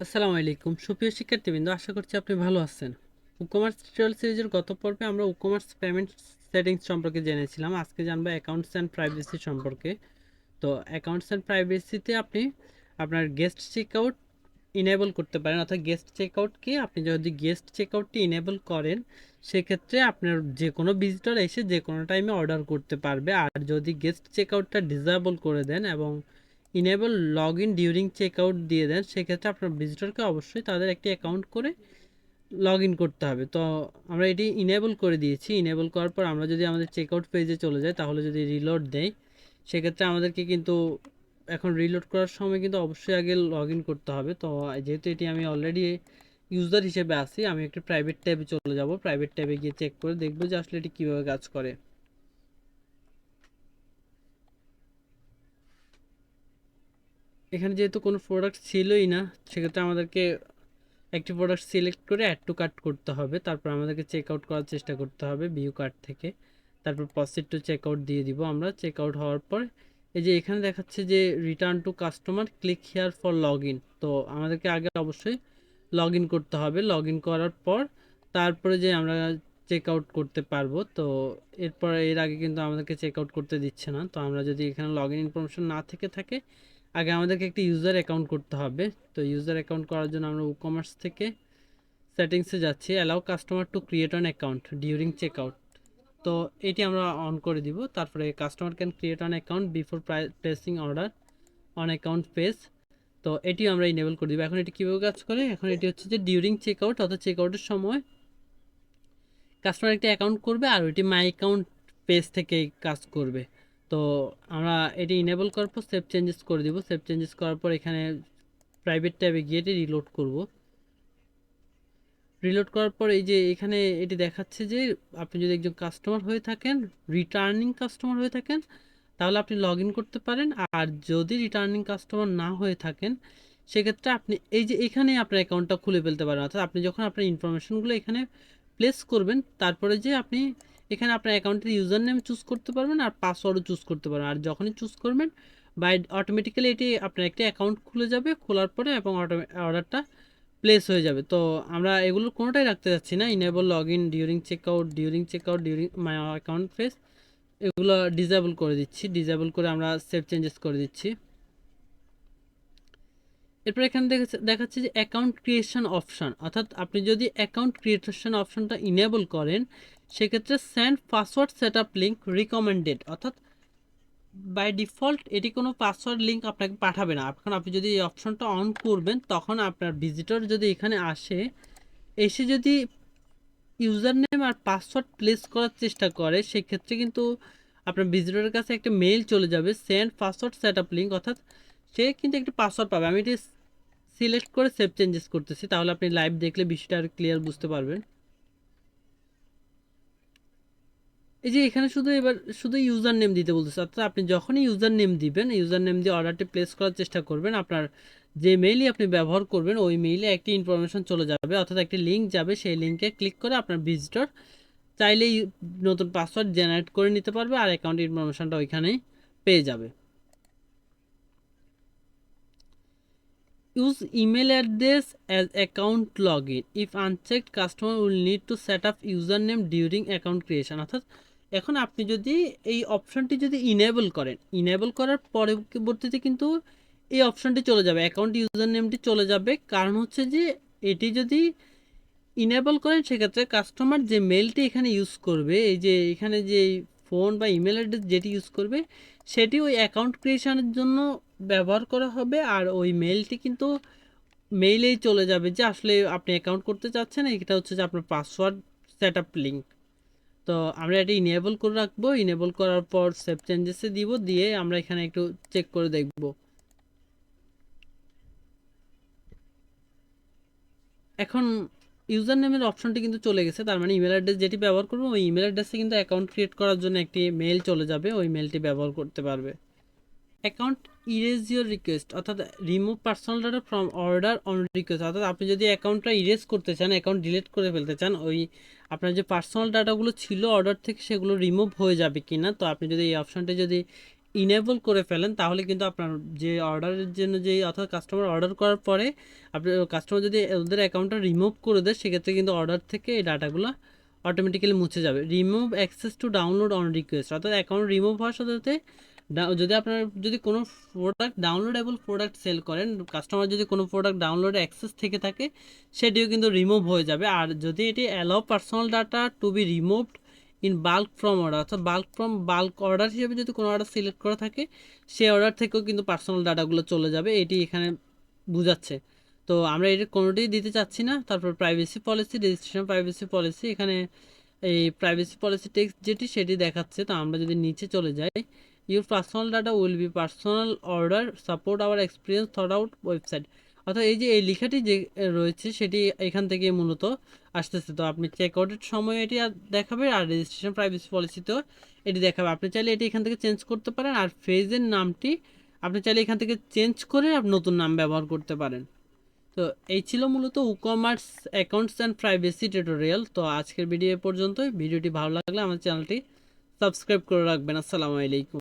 আসসালামু আলাইকুম সুপ্রিয় শিক্ষার্থীবৃন্দ, আশা করছি আপনি ভালো আছেন। ই-কমার্স টিউটোরিয়াল সিরিজের গত পর্বে আমরা ই-কমার্স পেমেন্ট সেটিংস সম্পর্কে জেনেছিলাম। আজকে জানবো অ্যাকাউন্টস অ্যান্ড প্রাইভেসি সম্পর্কে। তো অ্যাকাউন্টস অ্যান্ড প্রাইভেসিতে আপনি আপনার গেস্ট চেকআউট ইনেবল করতে পারেন, অর্থাৎ গেস্ট চেকআউটকে আপনি যদি গেস্ট চেকআউটটি ইনেবল করেন সেক্ষেত্রে আপনার যে কোনো ভিজিটর এসে যে কোনো টাইমে অর্ডার করতে পারবে। আর যদি গেস্ট চেকআউটটা ডিসেবল করে দেন এবং enable log in during checkout দিয়ে দেন সেক্ষেত্রে আপনার ভিজিটরকে অবশ্যই তাদের একটি অ্যাকাউন্ট করে লগ ইন করতে হবে। তো আমরা এটি ইনেবল করে দিয়েছি। ইনেবল করার পর আমরা যদি আমাদের চেকআউট পেজে চলে যাই, তাহলে যদি রিলোড দেয় সেক্ষেত্রে আমাদেরকে কিন্তু এখন রিলোড করার সময় কিন্তু অবশ্যই আগে লগ ইন করতে হবে। তো যেহেতু এটি আমি অলরেডি ইউজার হিসেবে আছি, আমি একটি প্রাইভেট ট্যাবে চলে যাব। প্রাইভেট ট্যাবে গিয়ে চেক করে দেখবো যে আসলে এটি কীভাবে কাজ করে। এখানে যেহেতু কোনো প্রোডাক্ট ছিলই না, সেক্ষেত্রে আমাদেরকে একটি প্রোডাক্ট সিলেক্ট করে অ্যাড টু কার্ট করতে হবে। তারপর আমাদেরকে চেক আউট করার চেষ্টা করতে হবে ভিউ কার্ট থেকে। তারপর প্রসিড টু চেক আউট দিয়ে দিব আমরা। চেক আউট হওয়ার পর এই যে এখানে দেখাচ্ছে যে return to customer, click here for log in. তো আমাদেরকে আগে অবশ্যই লগ ইন করতে হবে। লগ ইন করার পর তারপরে যে আমরা চেক আউট করতে পারবো। তো এর আগে কিন্তু আমাদেরকে চেক আউট করতে দিচ্ছে না। তো আমরা যদি এখানে লগ ইন ইনফরমেশন না থেকে থাকে, আগে আমাদেরকে একটি ইউজার অ্যাকাউন্ট করতে হবে। তো ইউজার অ্যাকাউন্ট করার জন্য আমরা ই-কমার্স থেকে সেটিংসে যাচ্ছি, allow customer to create an account during checkout. তো এটি আমরা অন করে দিব। তারপরে customer can create an account before placing order on account page. তো এটিও আমরা ইনেবল করে দিব। এখন এটি কীভাবে কাজ করে, এখন এটি হচ্ছে যে ডিউরিং চেক আউট, অর্থাৎ চেক আউটের সময় কাস্টমার একটি অ্যাকাউন্ট করবে আর ওইটি মাই অ্যাকাউন্ট পেজ থেকে কাজ করবে। তো আমরা এটি ইনেবল করার পর সেভ চেঞ্জেস করে দিব। সেভ চেঞ্জেস করার পর এখানে প্রাইভেট ট্যাবে গিয়ে এটি রিলোড করব। রিলোড করার পর এই যে এখানে এটি দেখাচ্ছে যে আপনি যদি একজন কাস্টমার হয়ে থাকেন, রিটার্নিং কাস্টমার হয়ে থাকেন, তাহলে আপনি লগ ইন করতে পারেন। আর যদি রিটার্নিং কাস্টমার না হয়ে থাকেন সেক্ষেত্রে আপনি এই যে এখানে আপনার অ্যাকাউন্টটা খুলে ফেলতে পারেন। অর্থাৎ আপনি যখন আপনার ইনফরমেশনগুলো এখানে প্লেস করবেন, তারপরে যে আপনি এখানে আপনার অ্যাকাউন্টের ইউজার নেম চুজ করতে পারবেন আর পাসওয়ার্ডও চুজ করতে পারবেন। আর যখনই চুজ করবেন বাই অটোমেটিক্যালি এটি আপনার একটি অ্যাকাউন্ট খুলে যাবে, খোলার পরে এবং অর্ডারটা প্লেস হয়ে যাবে। তো আমরা এগুলো কোনোটাই রাখতে যাচ্ছি না। Enable log in during checkout during my account face, এগুলো ডিসেবল করে দিচ্ছি। ডিসেবল করে আমরা সেভ চেঞ্জেস করে দিচ্ছি। এরপর এখানে দেখাচ্ছে যে অ্যাকাউন্ট ক্রিয়েশন অপশন, অর্থাৎ আপনি যদি অ্যাকাউন্ট ক্রিয়েশন অপশনটা ইনেবল করেন সেক্ষেত্রে send password set up link recommended, অর্থাৎ বাই ডিফল্ট এটি কোনো পাসওয়ার্ড লিঙ্ক আপনাকে পাঠাবে না। এখন আপনি যদি এই অপশনটা অন করবেন, তখন আপনার ভিজিটর যদি এখানে এসে যদি ইউজার নেম আর পাসওয়ার্ড প্লেস করার চেষ্টা করে সেক্ষেত্রে কিন্তু আপনার ভিজিটরের কাছে একটা মেইল চলে যাবে send password set up link, অর্থাৎ সে কিন্তু একটা পাসওয়ার্ড পাবে। আমি এটি সিলেক্ট করে সেভ চেঞ্জেস করতেছি, তাহলে আপনি লাইভ দেখলে বিষয়টা আর ক্লিয়ার বুঝতে পারবেন। এই যে এখানে শুধু ইউজার নেম দিতে বলতেছে, অর্থাৎ আপনি যখনই ইউজার নেম দিবেন, ইউজার নেম দিয়ে অর্ডারটি প্লেস করার চেষ্টা করবেন, আপনার যে মেইলই আপনি ব্যবহার করবেন ওই মেইলে একটি ইনফরমেশন চলে যাবে, অর্থাৎ একটি লিঙ্ক যাবে। সেই লিঙ্কে ক্লিক করে আপনার ভিজিটর চাইলেই নতুন পাসওয়ার্ড জেনারেট করে নিতে পারবে আর অ্যাকাউন্ট ইনফরমেশনটা ওইখানেই পেয়ে যাবে। Use email address as account login. If unchecked, customer will need to set up username during account creation. অর্থাৎ এখন আপনি যদি এই অপশনটি যদি ইনেবল করেন, ইনেবল করার পরবর্তীতে কিন্তু এই অপশনটি চলে যাবে, অ্যাকাউন্ট ইউজার নেমটি চলে যাবে। কারণ হচ্ছে যে এটি যদি ইনেবল করেন সেক্ষেত্রে কাস্টমার যে মেলটি এখানে ইউজ করবে, এই যে এখানে যে ফোন বা ইমেল অ্যাড্রেস যেটি ইউজ করবে সেটি ওই অ্যাকাউন্ট ক্রিয়েশনের জন্য ব্যবহার করা হবে। আর ওই মেলটি কিন্তু মেইলেই চলে যাবে যে আসলে আপনি অ্যাকাউন্ট করতে চাচ্ছেন, এটা হচ্ছে যে আপনার পাসওয়ার্ড সেট আপ লিঙ্ক। তো আমরা এটি ইনেবল করে রাখবো। ইনেবল করার পর সেভ চেঞ্জেসে দিব, দিয়ে আমরা এখানে একটু চেক করে দেখব। এখন ইউজার নেমের অপশনটি কিন্তু চলে গেছে, তার মানে ইমেল অ্যাড্রেস যেটি ব্যবহার করবো ওই ইমেল অ্যাড্রেসে কিন্তু অ্যাকাউন্ট ক্রিয়েট করার জন্য একটি মেল চলে যাবে, ওই মেলটি ব্যবহার করতে পারবে। অ্যাকাউন্ট ইরেজ ইউর রিকোয়েস্ট, অর্থাৎ remove personal data from order on request, অর্থাৎ আপনি যদি অ্যাকাউন্টটা ইরেজ করতে চান, অ্যাকাউন্ট ডিলিট করে ফেলতে চান, ওই আপনার যে পার্সোনাল ডাটাগুলো ছিল অর্ডার থেকে সেগুলো রিমুভ হয়ে যাবে কি না। তো আপনি যদি এই অপশানটি যদি ইনেবল করে ফেলেন তাহলে কিন্তু আপনার যে অর্ডারের জন্য যেই অর্থাৎ কাস্টমার অর্ডার করার পরে আপনি কাস্টমার যদি ওদের অ্যাকাউন্টটা রিমুভ করে দেয় সেক্ষেত্রে কিন্তু অর্ডার থেকে এই ডাটাগুলো অটোমেটিক্যালি মুছে যাবে। Remove access to download on request, অর্থাৎ অ্যাকাউন্ট রিমুভ হওয়ার সাথে সাথে যদি আপনার যদি কোনো প্রোডাক্ট ডাউনলোডেবল প্রোডাক্ট সেল করেন, কাস্টমার যদি কোনো প্রোডাক্ট ডাউনলোডে অ্যাক্সেস থেকে থাকে সেটিও কিন্তু রিমুভ হয়ে যাবে। আর যদি এটি allow personal data to be removed in bulk from order, অর্থাৎ বাল্ক অর্ডার হিসেবে যদি কোনো অর্ডার সিলেক্ট করা থাকে সেই অর্ডার থেকেও কিন্তু পার্সোনাল ডাটাগুলো চলে যাবে, এটি এখানে বোঝাচ্ছে। তো আমরা এটি কোনোটিই দিতে চাচ্ছি না। তারপর privacy policy, registration privacy policy, এখানে এই প্রাইভেসি পলিসি টেক্সট যেটি সেটি দেখাচ্ছে। তো আমরা যদি নিচে চলে যাই, your personal data will be personal order support hour experience thought out website, অর্থাৎ এই যে এই লেখাটি যে রয়েছে সেটি এখান থেকে মূলত আসতেছে। তো আপনি চেক আউটের সময় এটি দেখাবে, আর রেজিস্ট্রেশন প্রাইভেসি পলিসিতেও এটি দেখাবে। আপনি চাইলে এটি এখান থেকে চেঞ্জ করতে পারেন, আর ফেজের নামটি আপনি চাইলে এখান থেকে চেঞ্জ করে আপনি নতুন নাম ব্যবহার করতে পারেন। তো এই ছিল মূলত e-commerce accounts and privacy tutorial. তো আজকের ভিডিও পর্যন্তই। ভিডিওটি ভালো লাগলে আমার চ্যানেলটি সাবস্ক্রাইব করে রাখবেন। আসসালামু আলাইকুম।